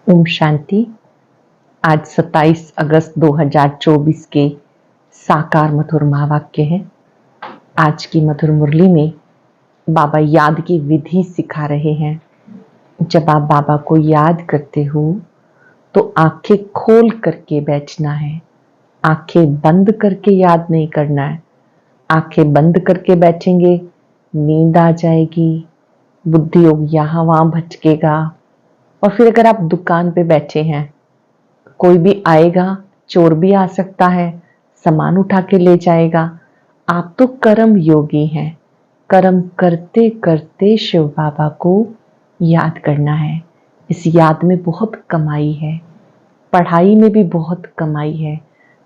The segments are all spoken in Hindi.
ओम शांति। आज 27 अगस्त 2024 के साकार मधुर महावाक्य हैं। आज की मधुर मुरली में बाबा याद की विधि सिखा रहे हैं। जब आप बाबा को याद करते हो तो आंखें खोल करके बैठना है, आंखें बंद करके याद नहीं करना है। आंखें बंद करके बैठेंगे, नींद आ जाएगी, बुद्धि योग यहाँ वहां भटकेगा। और फिर अगर आप दुकान पे बैठे हैं, कोई भी आएगा, चोर भी आ सकता है, सामान उठा के ले जाएगा। आप तो कर्म योगी हैं। कर्म करते करते शिव बाबा को याद करना है। इस याद में बहुत कमाई है, पढ़ाई में भी बहुत कमाई है।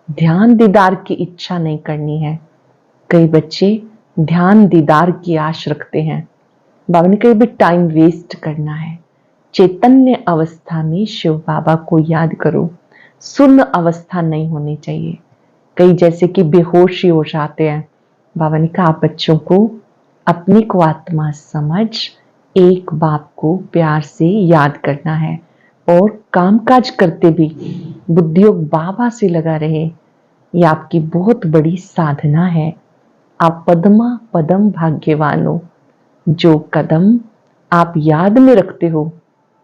ध्यान दीदार की इच्छा नहीं करनी है। कई बच्चे ध्यान दीदार की आश रखते हैं। बाबा ने कहीं भी टाइम वेस्ट करना है। चैतन्य अवस्था में शिव बाबा को याद करो। सुन्न अवस्था नहीं होनी चाहिए। कई जैसे कि बेहोशी हो जाते हैं। बाबा ने कहा आप बच्चों को अपनी को आत्मा समझ एक बाप को प्यार से याद करना है और कामकाज करते भी बुद्धियोग बाबा से लगा रहे। यह आपकी बहुत बड़ी साधना है। आप पद्मा पदम भाग्यवान हो। जो कदम आप याद में रखते हो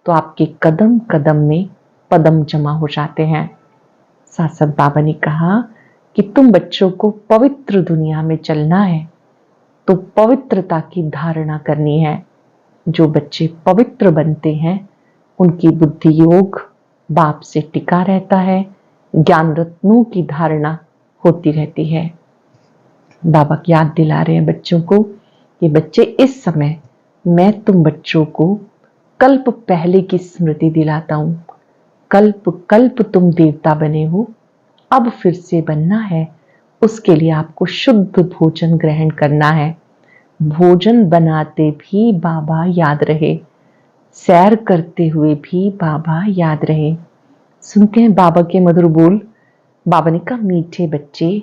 तो आपके कदम कदम में पदम जमा हो जाते हैं। साथ साथ बाबा ने कहा कि तुम बच्चों को पवित्र दुनिया में चलना है तो पवित्रता की धारणा करनी है। जो बच्चे पवित्र बनते हैं उनकी बुद्धि योग बाप से टिका रहता है, ज्ञान रत्नों की धारणा होती रहती है। बाबा याद दिला रहे हैं बच्चों को कि बच्चे इस समय मैं तुम बच्चों को कल्प पहले की स्मृति दिलाता हूं। कल्प कल्प तुम देवता बने हो, अब फिर से बनना है। उसके लिए आपको शुद्ध भोजन ग्रहण करना है। भोजन बनाते भी बाबा याद रहे, सैर करते हुए भी बाबा याद रहे। सुनते हैं बाबा के मधुर बोल। बाबा ने कहा मीठे बच्चे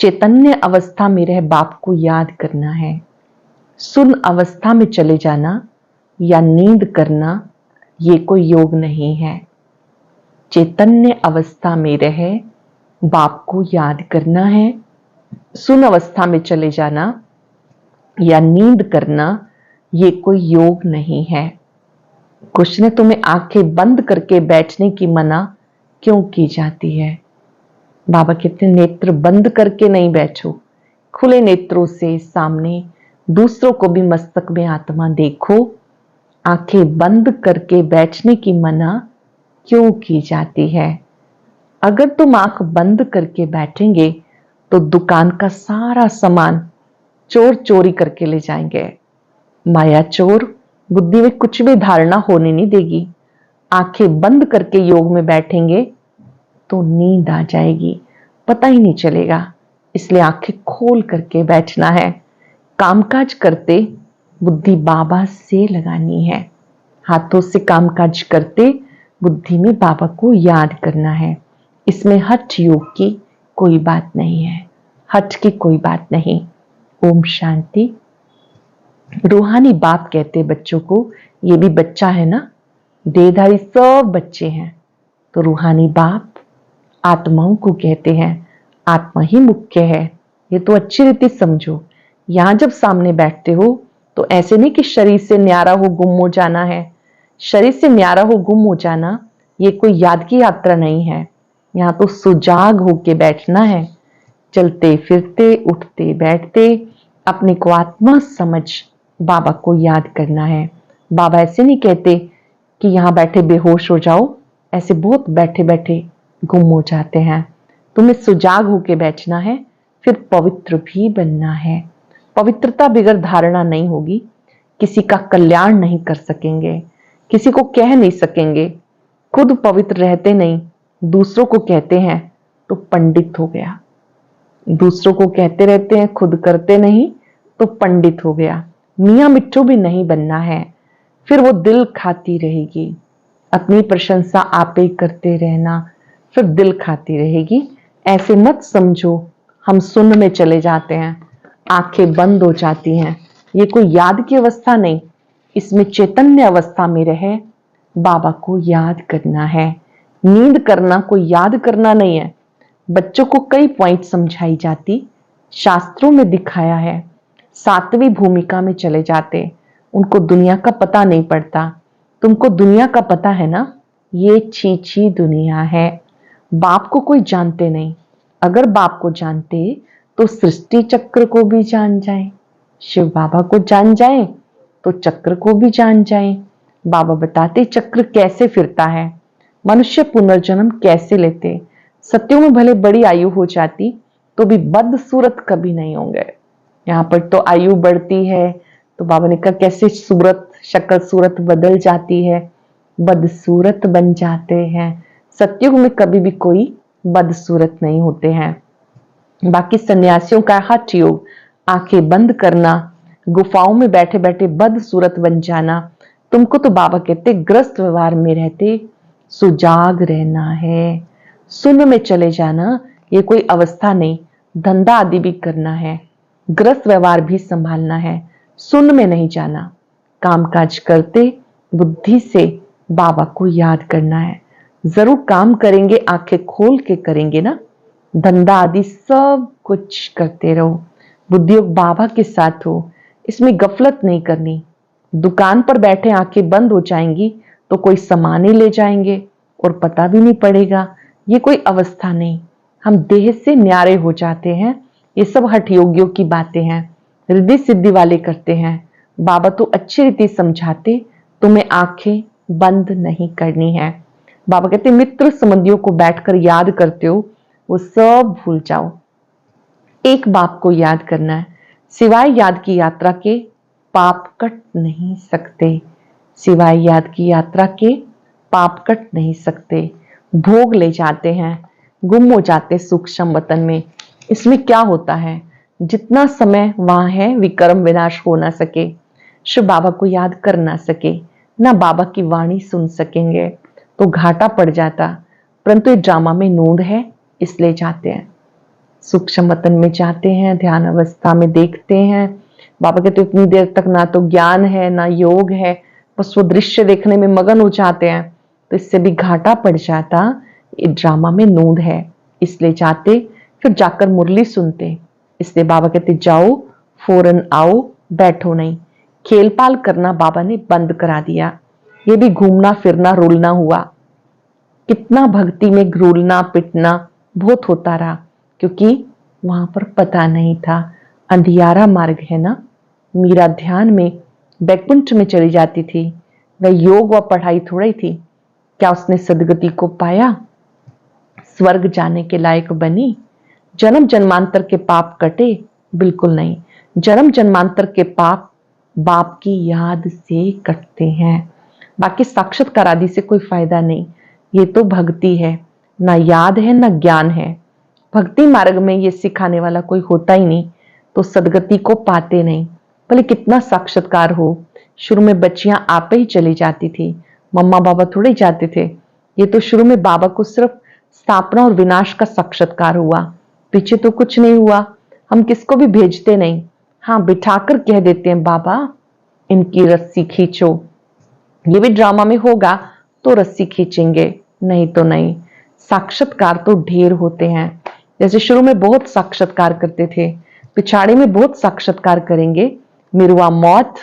चैतन्य अवस्था में रह बाप को याद करना है। सुन अवस्था में चले जाना या नींद करना ये कोई योग नहीं है। चैतन्य अवस्था में रहे बाप को याद करना है। सुन अवस्था में चले जाना या नींद करना ये कोई योग नहीं है। कुछ ने तुम्हें आंखें बंद करके बैठने की मना क्यों की जाती है? बाबा कहते नेत्र बंद करके नहीं बैठो, खुले नेत्रों से सामने दूसरों को भी मस्तक में आत्मा देखो। आंखें बंद करके बैठने की मना क्यों की जाती है? अगर तुम आंख बंद करके बैठेंगे तो दुकान का सारा सामान चोर चोरी करके ले जाएंगे। माया चोर बुद्धि में कुछ भी धारणा होने नहीं देगी। आंखें बंद करके योग में बैठेंगे तो नींद आ जाएगी, पता ही नहीं चलेगा। इसलिए आंखें खोल करके बैठना है। कामकाज करते बुद्धि बाबा से लगानी है। हाथों से कामकाज करते बुद्धि में बाबा को याद करना है। इसमें हठ योग की कोई बात नहीं है, हठ की कोई बात नहीं। ओम शांति। रूहानी बाप कहते बच्चों को, ये भी बच्चा है ना, देहधारी सब बच्चे हैं। तो रूहानी बाप आत्माओं को कहते हैं। आत्मा ही मुख्य है, ये तो अच्छी रीति समझो। यहां जब सामने बैठते हो तो ऐसे नहीं कि शरीर से न्यारा हो गुम हो जाना है। शरीर से न्यारा हो गुम हो जाना ये कोई याद की यात्रा नहीं है। यहाँ तो सुजाग होके बैठना है। चलते फिरते उठते बैठते अपने को आत्मा समझ बाबा को याद करना है। बाबा ऐसे नहीं कहते कि यहाँ बैठे बेहोश हो जाओ, ऐसे बहुत बैठे बैठे गुम हो जाते हैं। तुम्हें सुजाग होके बैठना है, फिर पवित्र भी बनना है। पवित्रता बगैर धारणा नहीं होगी। किसी का कल्याण नहीं कर सकेंगे, किसी को कह नहीं सकेंगे। खुद पवित्र रहते नहीं, दूसरों को कहते हैं तो पंडित हो गया। दूसरों को कहते रहते हैं, खुद करते नहीं तो पंडित हो गया। मियाँ मिट्ठू भी नहीं बनना है, फिर वो दिल खाती रहेगी। अपनी प्रशंसा आप ही करते रहना, फिर दिल खाती रहेगी। ऐसे मत समझो हम सुन्न में चले जाते हैं, आंखें बंद हो जाती हैं। ये कोई याद की अवस्था नहीं, इसमें चैतन्य अवस्था में रहे बाबा को याद करना है। नींद करना कोई याद करना नहीं है। बच्चों को कई पॉइंट समझाई जाती, शास्त्रों में दिखाया है, सातवीं भूमिका में चले जाते, उनको दुनिया का पता नहीं पड़ता। तुमको दुनिया का पता है ना, ये छी दुनिया है। बाप को कोई जानते नहीं। अगर बाप को जानते तो सृष्टि चक्र को भी जान जाए, शिव बाबा को जान जाए तो चक्र को भी जान जाए। बाबा बताते चक्र कैसे फिरता है, मनुष्य पुनर्जन्म कैसे लेते। सत्यों में भले बड़ी आयु हो जाती तो भी बदसूरत कभी नहीं होंगे। यहाँ पर तो आयु बढ़ती है तो बाबा ने कहा कैसे सूरत, शक्ल सूरत बदल जाती है, बदसूरत बन जाते हैं। सत्युग में कभी भी कोई बदसूरत नहीं होते हैं। बाकी सन्यासियों का हठ योग, आंखें बंद करना, गुफाओं में बैठे बैठे बदसूरत बन जाना। तुमको तो बाबा कहते ग्रस्त व्यवहार में रहते सुजाग रहना है। सुन में चले जाना ये कोई अवस्था नहीं, धंधा आदि भी करना है, ग्रस्त व्यवहार भी संभालना है, सुन में नहीं जाना। कामकाज करते बुद्धि से बाबा को याद करना है। जरूर काम करेंगे, आंखें खोल के करेंगे ना, धंधा आदि सब कुछ करते रहो, बुद्धियोग बाबा के साथ हो, इसमें गफलत नहीं करनी। दुकान पर बैठे आंखें बंद हो जाएंगी तो कोई सामान ही ले जाएंगे और पता भी नहीं पड़ेगा। ये कोई अवस्था नहीं, हम देह से न्यारे हो जाते हैं। ये सब हठ योगियों की बातें हैं, रिद्धि सिद्धि वाले करते हैं। बाबा तो अच्छी रीति समझाते, तुम्हें आंखें बंद नहीं करनी है। बाबा कहते मित्र संबंधियों को बैठकर याद करते हो वो सब भूल जाओ, एक बाप को याद करना है। सिवाय याद की यात्रा के पाप कट नहीं सकते, सिवाय याद की यात्रा के पाप कट नहीं सकते। भोग ले जाते हैं, गुम हो जाते सूक्ष्म वतन में। इसमें क्या होता है, जितना समय वहां है विकर्म विनाश हो ना सके, शिव बाबा को याद कर ना सके, ना बाबा की वाणी सुन सकेंगे तो घाटा पड़ जाता। परंतु ये ड्रामा में नूंद है इसलिए जाते हैं, सूक्ष्म वतन में जाते हैं, ध्यान अवस्था में देखते हैं। बाबा कहते इतनी देर तक ना तो ज्ञान है ना योग है, बस वो दृश्य देखने में मगन हो जाते हैं, तो इससे भी घाटा पड़ जाता। ये ड्रामा में नूंद है इसलिए जाते, फिर जाकर मुरली सुनते। इसलिए बाबा कहते जाओ फौरन आओ, बैठो नहीं। खेल पाल करना बाबा ने बंद करा दिया, ये भी घूमना फिरना रुलना हुआ। कितना भक्ति में रुलना पिटना बहुत होता रहा, क्योंकि वहां पर पता नहीं था, अंधियारा मार्ग है ना। मीरा ध्यान में बैकुंठ में चली जाती थी, वह योग व पढ़ाई थोड़ी थी। क्या उसने सदगति को पाया, स्वर्ग जाने के लायक बनी? जन्म जन्मांतर के पाप कटे? बिल्कुल नहीं। जन्म जन्मांतर के पाप बाप की याद से कटते हैं, बाकी साक्षात्कार आदि से कोई फायदा नहीं। ये तो भक्ति है, ना याद है ना ज्ञान है। भक्ति मार्ग में ये सिखाने वाला कोई होता ही नहीं तो सदगति को पाते नहीं, भले कितना साक्षात्कार हो। शुरू में बच्चियां आप ही चली जाती थी, मम्मा बाबा थोड़े जाते थे। ये तो शुरू में बाबा को सिर्फ स्थापना और विनाश का साक्षात्कार हुआ, पीछे तो कुछ नहीं हुआ। हम किसको भी भेजते नहीं, हाँ बिठाकर कह देते हैं बाबा इनकी रस्सी खींचो। ये भी ड्रामा में होगा तो रस्सी खींचेंगे, नहीं तो नहीं। साक्षात्कार तो ढेर होते हैं, जैसे शुरू में बहुत साक्षात्कार करते थे, पिछाड़ी में बहुत साक्षात्कार करेंगे। मिरुआ मौत,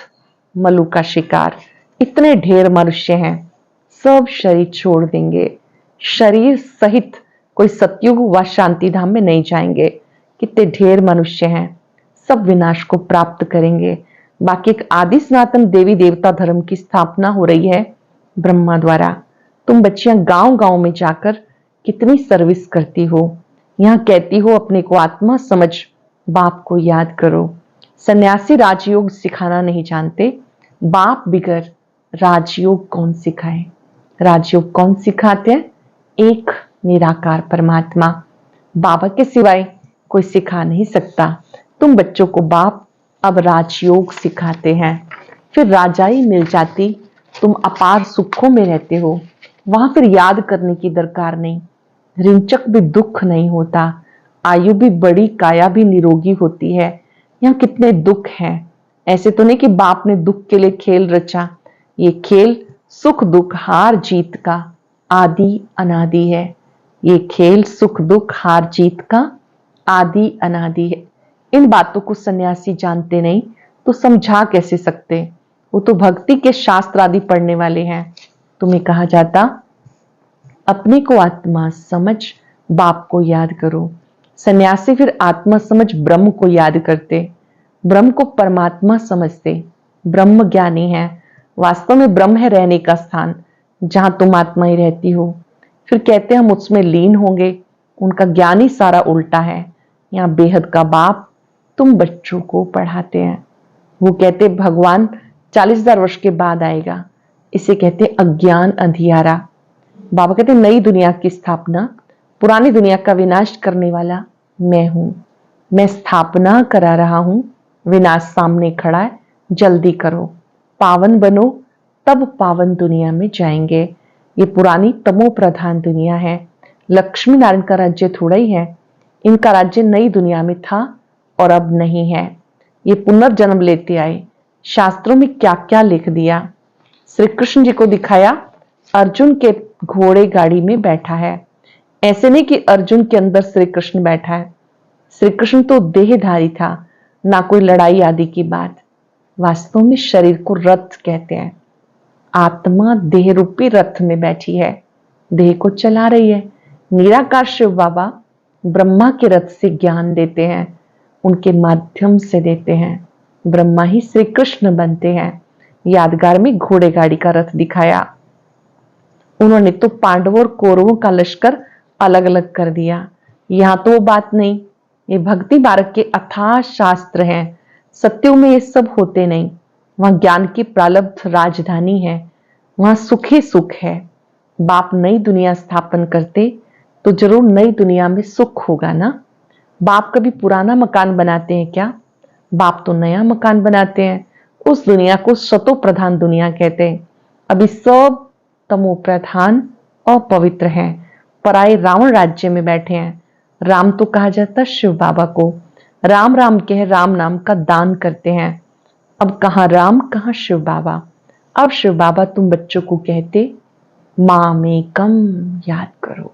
मलू का शिकार, इतने ढेर मनुष्य हैं, सब शरीर छोड़ देंगे, शरीर सहित कोई सतयुग व शांति धाम में नहीं जाएंगे। कितने ढेर मनुष्य हैं, सब विनाश को प्राप्त करेंगे। बाकी एक आदि सनातन देवी देवता धर्म की स्थापना हो रही है ब्रह्मा द्वारा। तुम बच्चियां गांव गांव में जाकर कितनी सर्विस करती हो, यहाँ कहती हो अपने को आत्मा समझ, बाप को याद करो। सन्यासी राजयोग सिखाना नहीं जानते, बाप बिगर राजयोग कौन सिखाए? राजयोग कौन सिखाते हैं? एक निराकार परमात्मा, बाबा के सिवाय कोई सिखा नहीं सकता। तुम बच्चों को बाप अब राजयोग सिखाते हैं, फिर राजाई मिल जाती, तुम अपार सुखों में रहते हो, वहां फिर याद करने की दरकार नहीं, रिंचक भी दुख नहीं होता, आयु भी बड़ी, काया भी निरोगी होती है। यहाँ कितने दुख हैं, ऐसे तो नहीं कि बाप ने दुख के लिए खेल रचा, ये खेल सुख दुख हार जीत का आदि अनादि है। ये खेल सुख दुख हार जीत का आदि अनादि है। इन बातों को सन्यासी जानते नहीं तो समझा कैसे सकते? वो तो भक्ति के शास्त्र आदि पढ़ने वाले हैं। तुम्हें कहा जाता अपने को आत्मा समझ बाप को याद करो। सन्यासी फिर आत्मा समझ ब्रह्म को याद करते, ब्रह्म को परमात्मा समझते। ब्रह्म ज्ञानी है, वास्तव में ब्रह्म है रहने का स्थान जहां तुम आत्मा ही रहती हो। फिर कहते हम उसमें लीन होंगे, उनका ज्ञान ही सारा उल्टा है। यहाँ बेहद का बाप तुम बच्चों को पढ़ाते हैं। वो कहते भगवान 40,000 वर्ष के बाद आएगा, इसे कहते अज्ञान अंधियारा। बाबा कहते नई दुनिया की स्थापना, पुरानी दुनिया का विनाश करने वाला मैं हूं। मैं स्थापना करा रहा हूं, विनाश सामने खड़ा है, जल्दी करो, पावन बनो, तब पावन दुनिया में जाएंगे। ये पुरानी तमो प्रधान दुनिया है, लक्ष्मी नारायण का राज्य थोड़ा ही है। इनका राज्य नई दुनिया में था और अब नहीं है। ये पुनर्जन्म लेते आए। शास्त्रों में क्या क्या लिख दिया। श्री कृष्ण जी को दिखाया अर्जुन के घोड़े गाड़ी में बैठा है। ऐसे नहीं कि अर्जुन के अंदर श्री कृष्ण बैठा है। श्री कृष्ण तो देहधारी था, ना कोई लड़ाई आदि की बात। वास्तव में शरीर को रथ कहते हैं। आत्मा देह रूपी रथ में बैठी है, देह को चला रही है। निराकार शिव बाबा ब्रह्मा के रथ से ज्ञान देते हैं, उनके माध्यम से देते हैं। ब्रह्मा ही श्री कृष्ण बनते हैं। यादगार में घोड़े गाड़ी का रथ दिखाया। उन्होंने तो पांडवों और कौरवों का लश्कर अलग अलग कर दिया। यहां तो वो बात नहीं। ये भक्ति मार्ग के अथाह शास्त्र हैं। सत्यों में ये सब होते नहीं। वहां ज्ञान की प्रालब्ध राजधानी है, वहां सुख ही सुख है। बाप नई दुनिया स्थापन करते तो जरूर नई दुनिया में सुख होगा ना। बाप कभी पुराना मकान बनाते हैं क्या? बाप तो नया मकान बनाते हैं। उस दुनिया को सतो प्रधान दुनिया कहते हैं। अभी सब तमो प्रधान और पवित्र हैं, पराये रावण राज्य में बैठे हैं। राम तो कहा जाता शिव बाबा को। राम राम कह राम नाम का दान करते हैं। अब कहां राम कहां शिव बाबा। अब शिव बाबा तुम बच्चों को कहते मां में कम याद करो,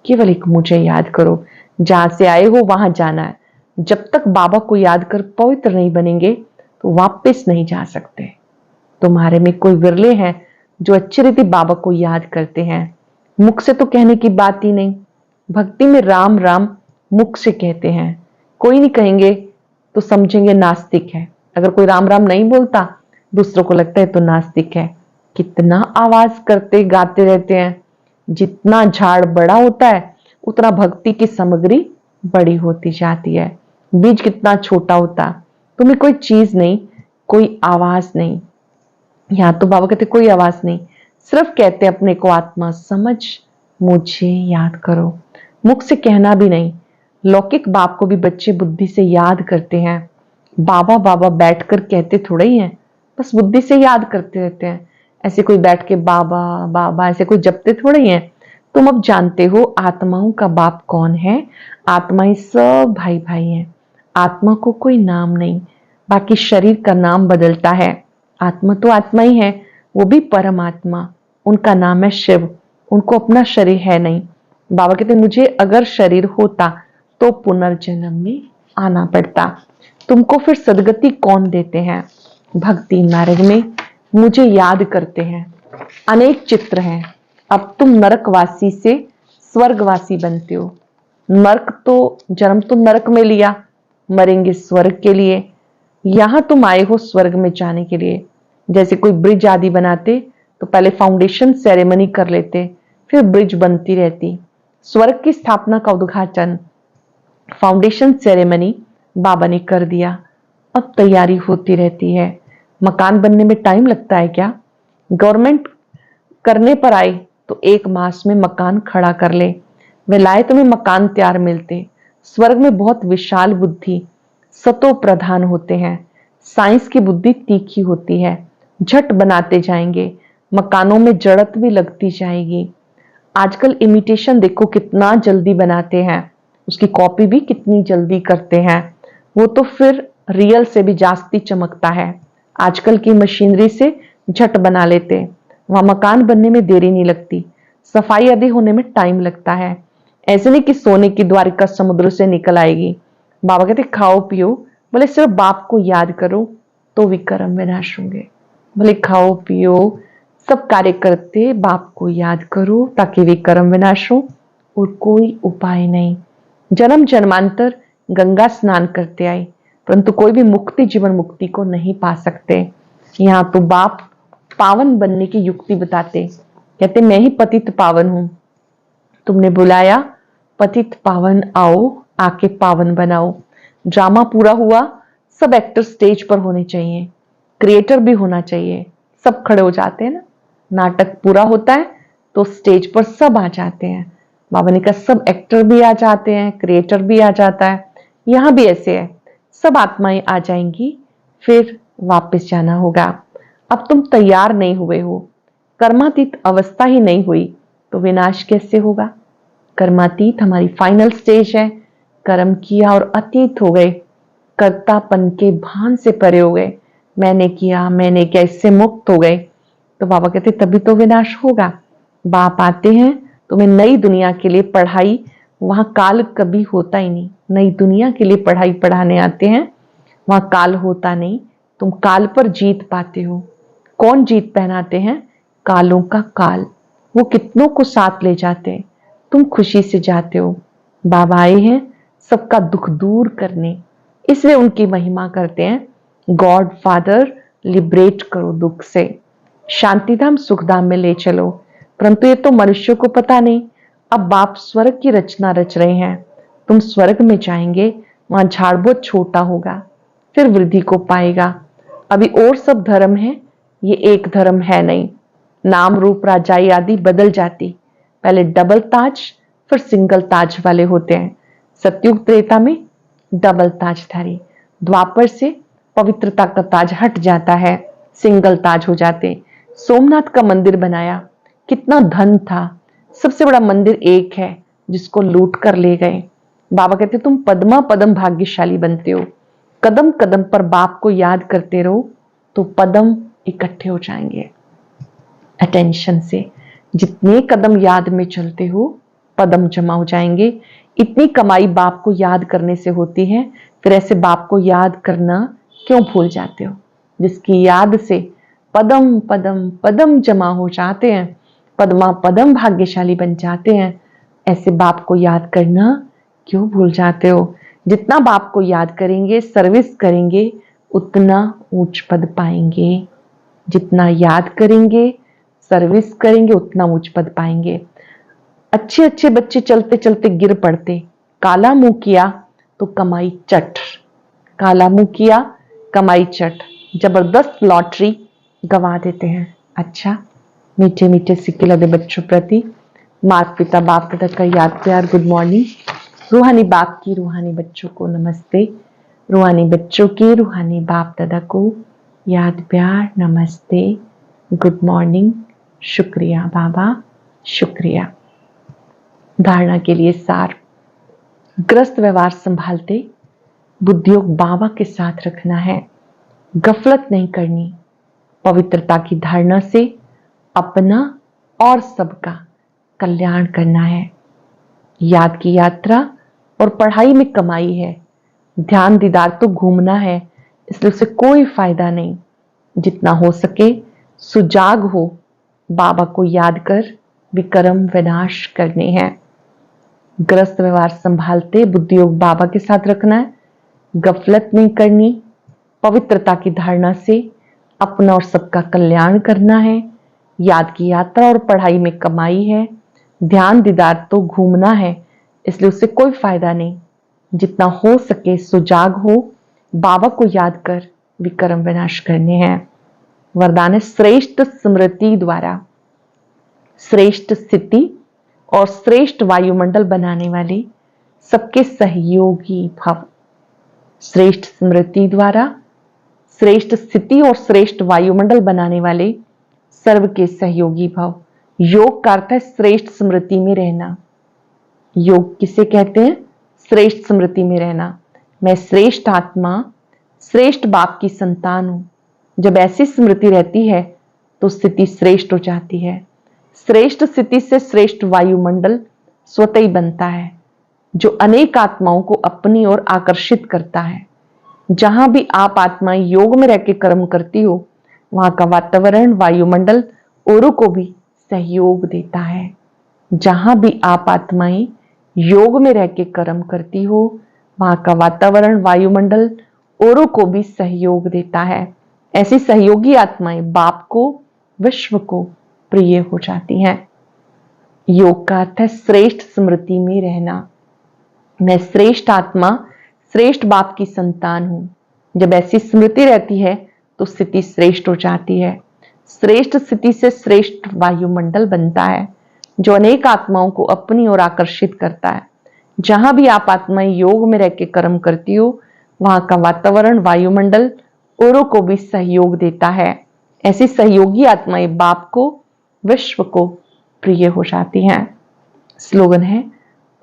केवल एक मुझे याद करो। जहां से आए हो वहां जाना है। जब तक बाबा को याद कर पवित्र नहीं बनेंगे तो वापस नहीं जा सकते। तुम्हारे में कोई विरले हैं जो अच्छी रीति बाबा को याद करते हैं। मुख से तो कहने की बात ही नहीं। भक्ति में राम राम मुख से कहते हैं। कोई नहीं कहेंगे तो समझेंगे नास्तिक है। अगर कोई राम राम नहीं बोलता, दूसरों को लगता है तो नास्तिक है। कितना आवाज करते गाते रहते हैं। जितना झाड़ बड़ा होता है उतना भक्ति की सामग्री बड़ी होती जाती है। बीज कितना छोटा होता, तुम्हें कोई चीज नहीं, कोई आवाज नहीं। यहां तो बाबा कहते कोई आवाज नहीं, सिर्फ कहते अपने को आत्मा समझ मुझे याद करो। मुख से कहना भी नहीं। लौकिक बाप को भी बच्चे बुद्धि से याद करते हैं। बाबा बाबा बैठकर कहते थोड़ा ही हैं, बस बुद्धि से याद करते रहते हैं। ऐसे कोई बैठ के बाबा बाबा ऐसे कोई जपते थोड़े ही हैं। तुम अब जानते हो आत्माओं का बाप कौन है। आत्माएं सब भाई भाई हैं। आत्मा को कोई नाम नहीं, बाकी शरीर का नाम बदलता है। आत्मा तो आत्मा ही है, वो भी परमात्मा। उनका नाम है शिव। उनको अपना शरीर है नहीं। बाबा कहते मुझे अगर शरीर होता तो पुनर्जन्म में आना पड़ता। तुमको फिर सदगति कौन देते हैं? भक्ति मार्ग में मुझे याद करते हैं। अनेक चित्र हैं। अब तुम नरकवासी से स्वर्गवासी बनते हो। नरक तो जन्म तो नरक में लिया, मरेंगे स्वर्ग के लिए। यहां तुम आए हो स्वर्ग में जाने के लिए। जैसे कोई ब्रिज आदि बनाते तो पहले फाउंडेशन सेरेमनी कर लेते, फिर ब्रिज बनती रहती। स्वर्ग की स्थापना का उद्घाटन फाउंडेशन सेरेमनी बाबा ने कर दिया। अब तैयारी होती रहती है। मकान बनने में टाइम लगता है क्या? गवर्नमेंट करने पर आए तो 1 मास में मकान खड़ा कर ले। विलायत में मकान तैयार मिलते। स्वर्ग में बहुत विशाल बुद्धि सतो प्रधान होते हैं। साइंस की बुद्धि तीखी होती है, झट बनाते जाएंगे। मकानों में जड़त भी लगती जाएगी। आजकल इमिटेशन देखो कितना जल्दी बनाते हैं, उसकी कॉपी भी कितनी जल्दी करते हैं। वो तो फिर रियल से भी जास्ती चमकता है। आजकल की मशीनरी से झट बना लेते। वहां मकान बनने में देरी नहीं लगती, सफाई आदि होने में टाइम लगता है। ऐसे नहीं कि सोने की द्वारिका समुद्र से निकल आएगी। बाबा कहते खाओ पियो, बोले सिर्फ बाप को याद करो तो विक्रम विनाश होंगे। बोले खाओ पियो सब कार्य करते बाप को याद करो ताकि विक्रम विनाश हो, और कोई उपाय नहीं। जन्म जन्मांतर गंगा स्नान करते आए, परंतु कोई भी मुक्ति जीवन मुक्ति को नहीं पा सकते। यहाँ तो बाप पावन बनने की युक्ति बताते, कहते मैं ही पतित पावन हूं, तुमने बुलाया पतित पावन आओ, आके पावन बनाओ। ड्रामा पूरा हुआ, सब एक्टर स्टेज पर होने चाहिए, क्रिएटर भी होना चाहिए। सब खड़े हो जाते हैं ना, नाटक पूरा होता है तो स्टेज पर सब आ जाते हैं। बाबा ने कहा सब एक्टर भी आ जाते हैं, क्रिएटर भी आ जाता है। यहां भी ऐसे है, सब आत्माएं आ जाएंगी, फिर वापस जाना होगा। अब तुम तैयार नहीं हुए हो, कर्मातीत अवस्था ही नहीं हुई तो विनाश कैसे होगा। कर्मातीत हमारी फाइनल स्टेज है, कर्म किया और अतीत हो गए, कर्तापन के भान से परे हो गए, मैंने किया इससे मुक्त हो गए। तो बाबा कहते तभी तो विनाश होगा। बाप आते हैं तुम्हें नई दुनिया के लिए पढ़ाई, वहां काल कभी होता ही नहीं। नई दुनिया के लिए पढ़ाई पढ़ाने आते हैं, वहां काल होता नहीं, तुम काल पर जीत पाते हो। कौन जीत पहनाते हैं? कालों का काल। वो कितनों को साथ ले जाते हैं, तुम खुशी से जाते हो। बाबा आए हैं सबका दुख दूर करने, इसलिए उनकी महिमा करते हैं। गॉड फादर लिबरेट करो दुख से, शांतिधाम सुखधाम में ले चलो। परंतु ये तो मनुष्यों को पता नहीं। अब बाप स्वर्ग की रचना रच रहे हैं, तुम स्वर्ग में जाएंगे, वहां झाड़ बहुत छोटा होगा, फिर वृद्धि को पाएगा। अभी और सब धर्म है, ये एक धर्म है नहीं। नाम रूप राजाई आदि बदल जाती, पहले डबल ताज फिर सिंगल ताज वाले होते हैं। सतयुग त्रेता में डबल ताजधारी, द्वापर से पवित्रता का ताज हट जाता है, सिंगल ताज हो जाते। सोमनाथ का मंदिर बनाया, कितना धन था, सबसे बड़ा मंदिर एक है जिसको लूट कर ले गए। बाबा कहते तुम पद्मा पदम भाग्यशाली बनते हो, कदम कदम पर बाप को याद करते रहो तो पदम इकट्ठे हो जाएंगे। अटेंशन से जितने कदम याद में चलते हो पदम जमा हो जाएंगे। इतनी कमाई बाप को याद करने से होती है, फिर ऐसे बाप को याद करना क्यों भूल जाते हो? जिसकी याद से पदम पदम पदम जमा हो जाते हैं, पद्मा पदम भाग्यशाली बन जाते हैं, ऐसे बाप को याद करना क्यों भूल जाते हो? जितना बाप को याद करेंगे, सर्विस करेंगे, उतना ऊंच पद पाएंगे। जितना याद करेंगे, सर्विस करेंगे, उतना ऊंच पद पाएंगे। अच्छे अच्छे बच्चे चलते चलते गिर पड़ते, काला मुंह किया तो कमाई चट, काला मुंह किया कमाई चट, जबरदस्त लॉटरी गंवा देते हैं। अच्छा, मीठे मीठे सिक्के लदे बच्चों प्रति माता पिता बाप दादा का याद प्यार गुड मॉर्निंग। रूहानी बाप की रूहानी बच्चों को नमस्ते, रूहानी बच्चों के रूहानी बाप दादा को याद प्यार नमस्ते, गुड मॉर्निंग, शुक्रिया बाबा, शुक्रिया। धारणा के लिए सार, ग्रस्त व्यवहार संभालते बुद्धियोग बाबा के साथ रखना है, गफलत नहीं करनी, पवित्रता की धारणा से अपना और सबका कल्याण करना है। याद की यात्रा और पढ़ाई में कमाई है, ध्यान दीदार तो घूमना है, इसलिए उसे कोई फायदा नहीं। जितना हो सके सुजाग हो, बाबा को याद कर विक्रम विनाश करने हैं। ग्रस्त व्यवहार संभालते बुद्धियोग बाबा के साथ रखना है, गफलत नहीं करनी, पवित्रता की धारणा से अपना और सबका कल्याण करना है। याद की यात्रा और पढ़ाई में कमाई है, ध्यान दीदार तो घूमना है, इसलिए उससे कोई फायदा नहीं। जितना हो सके सुजाग हो, बाबा को याद कर विक्रम विनाश करने हैं। वरदान है श्रेष्ठ स्मृति द्वारा श्रेष्ठ स्थिति और श्रेष्ठ वायुमंडल बनाने वाले सबके सहयोगी भव। श्रेष्ठ स्मृति द्वारा श्रेष्ठ स्थिति और श्रेष्ठ वायुमंडल बनाने वाले सर्व के सहयोगी भव। योग का अर्थ है श्रेष्ठ स्मृति में रहना। योग किसे कहते हैं? श्रेष्ठ स्मृति में रहना। मैं श्रेष्ठ आत्मा, श्रेष्ठ बाप की संतान हूं। जब ऐसी स्मृति रहती है तो स्थिति श्रेष्ठ हो जाती है। श्रेष्ठ स्थिति से श्रेष्ठ वायुमंडल स्वतः ही बनता है, जो अनेक आत्माओं को अपनी ओर आकर्षित करता है। जहां भी आप आत्माएं योग में रह के कर्म करती हो, वहां का वातावरण, वायुमंडल औरों को भी सहयोग देता है। जहां भी आप आत्माएं योग में रह के कर्म करती हो, वहां का वातावरण, वायुमंडल औरों को भी सहयोग देता है। ऐसी सहयोगी आत्माएं बाप को, विश्व को प्रिय हो जाती हैं। योग का अर्थ है श्रेष्ठ स्मृति में रहना। मैं श्रेष्ठ आत्मा, श्रेष्ठ बाप की संतान हूं। जब ऐसी स्मृति रहती है तो स्थिति श्रेष्ठ हो जाती है। श्रेष्ठ स्थिति से श्रेष्ठ वायुमंडल बनता है, जो अनेक आत्माओं को अपनी ओर आकर्षित करता है। जहां भी आप आत्माएं योग में रह के कर्म करती हो, वहां का वातावरण, वायुमंडल औरों को भी सहयोग देता है। ऐसी सहयोगी आत्माएं बाप को, विश्व को प्रिय हो जाती हैं। स्लोगन है,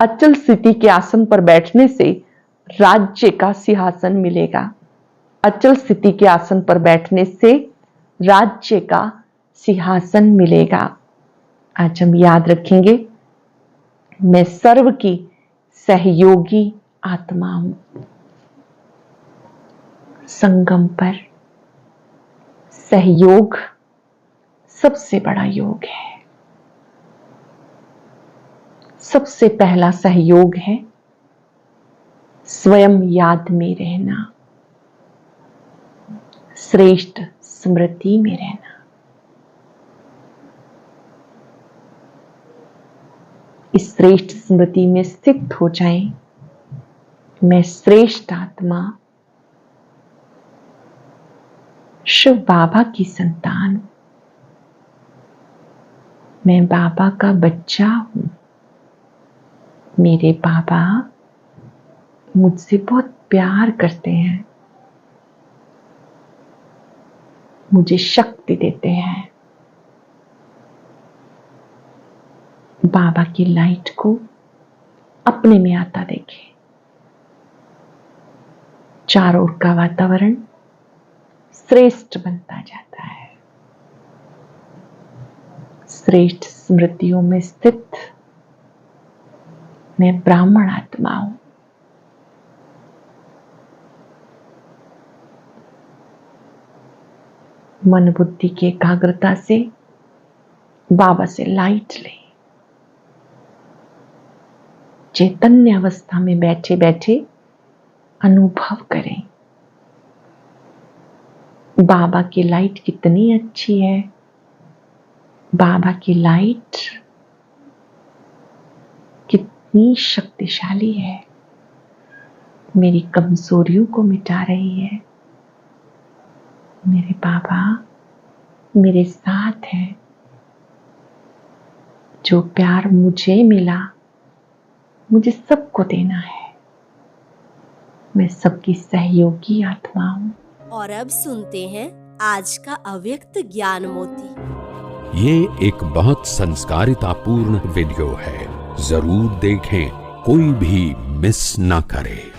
अचल स्थिति के आसन पर बैठने से राज्य का सिंहासन मिलेगा। अचल स्थिति के आसन पर बैठने से राज्य का सिंहासन मिलेगा। आज हम याद रखेंगे, मैं सर्व की सहयोगी आत्मा हूं। संगम पर सहयोग सबसे बड़ा योग है। सबसे पहला सहयोग है स्वयं याद में रहना, श्रेष्ठ स्मृति में रहना। इस श्रेष्ठ स्मृति में स्थित हो जाएं, मैं श्रेष्ठ आत्मा, शिव बाबा की संतान, मैं बाबा का बच्चा हूं। मेरे बाबा मुझसे बहुत प्यार करते हैं, मुझे शक्ति देते हैं। बाबा की लाइट को अपने में आता देखें। चारों ओर का वातावरण श्रेष्ठ बनता जाता है। श्रेष्ठ स्मृतियों में स्थित मैं ब्राह्मण आत्मा हूं। मन बुद्धि की एकाग्रता से बाबा से लाइट लें। चैतन्य अवस्था में बैठे बैठे अनुभव करें, बाबा की लाइट कितनी अच्छी है। बाबा की लाइट कितनी शक्तिशाली है, मेरी कमजोरियों को मिटा रही है। मेरे बाबा मेरे साथ हैं। जो प्यार मुझे मिला, मुझे सबको देना है। मैं सबकी सहयोगी आत्मा हूं। और अब सुनते हैं आज का अव्यक्त ज्ञान मोती। ये एक बहुत संस्कारितापूर्ण वीडियो है, जरूर देखें, कोई भी मिस ना करे।